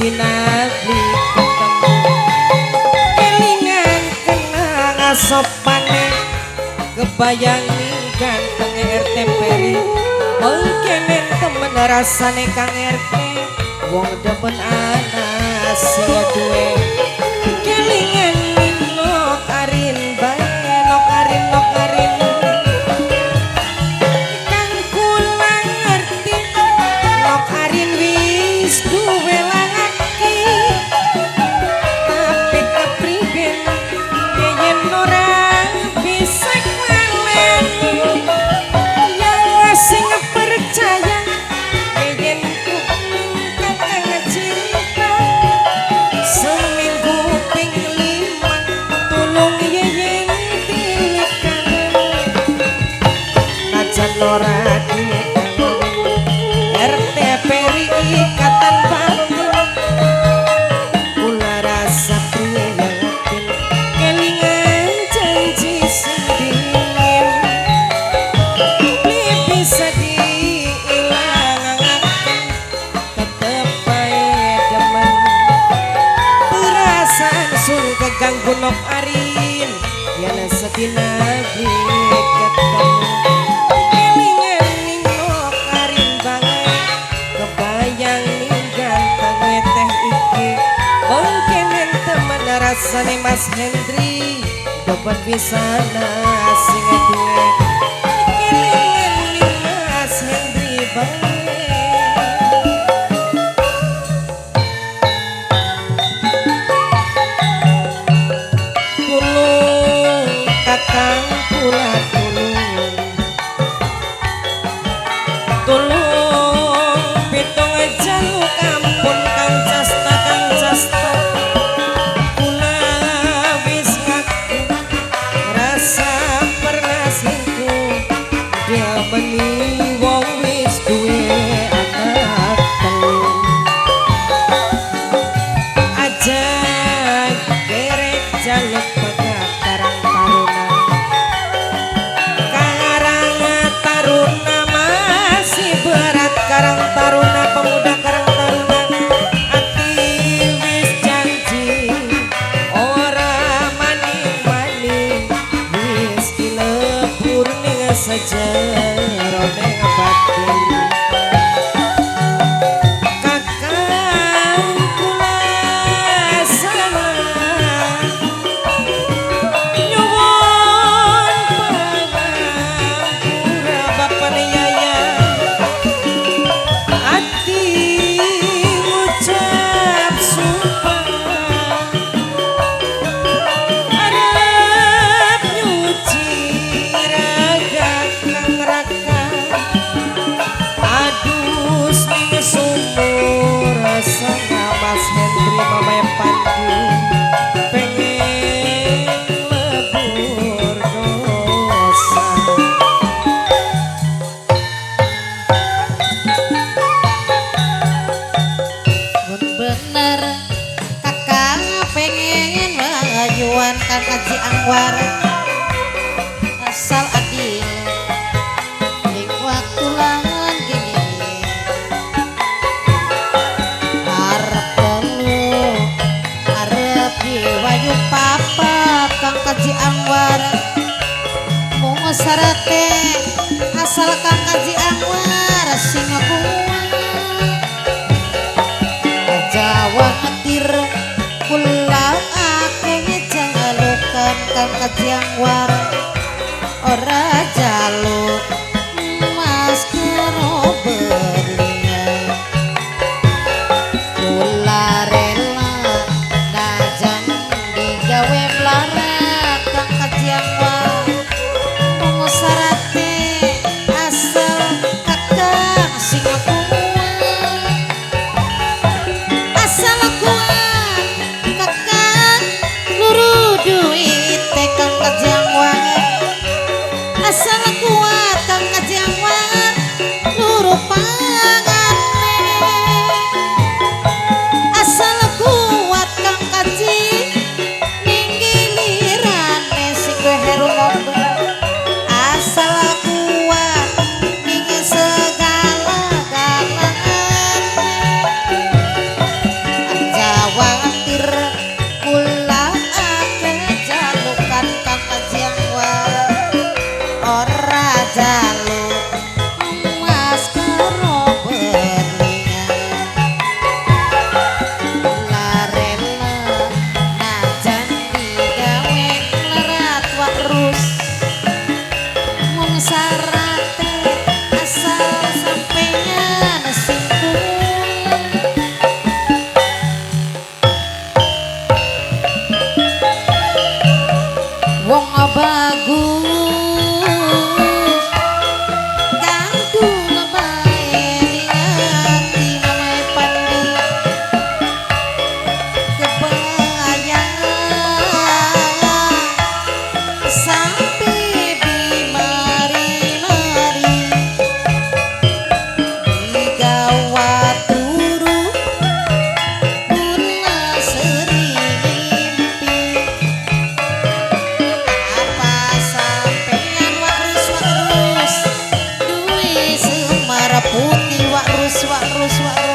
sedina beli ketemu kelingan kenang asopane kebayang ganteng RT Peri mungkinen temen rasane Kang RT wong demen anak sing duwe kelingan nok arin bae nok arin kang kula ngerti nok arin wis duwe laki tapi kepriben yen ora bisa kwalen yang sing percaya yen kakang cinta seminggu ping 5 tulung yen tilikan najan ora RT Peri ikatan batin kula rasa prihatin kelingan janji sing dingin bisa diilangaken tetep bae demen perasaan sun keganggu nok arin yen sedina beli ketemu kelingan ning nok arin banget kebayang ning ganteng teh iki mungkin temen rasane Mas Hendri dapat pisana sing duwe kelingan ning Mas Hendri bae tulung kakang kula tulung pitung jaluk kampun Kang Casta kula wis ngaku rasa pernah selingkuh dia meni wong wis duwe anak telu aja gerek jaluk pada karang taruna masih berat karang taruna pemuda karang taruna ati wis janji ora maning-maning wis dilebur ning sejarah ning batin kakang kula salah nyuwun pangapura bapak yaya ati ngucap sumpah arep nyuci raga kang raka adus ning sumur sang Mas Hendri mamae Pandi pengen lebur dosa Mun bener kakang pengen ngayuan Kang Haji Anwar asal adil ning waktu langan gini arep telu arep diwayu papa Kang Haji Anwar mung sarate asal Kang Haji Anwar sing kuat Jawa ngetir kula akeh jalukan Kang Haji Anwar ora jaluk mas karo berlian kula rela najan digawe melarat Kang Haji Anwar mung sarate asal kakang sing asal kuat kakang luru duit Kang Haji Anwar swara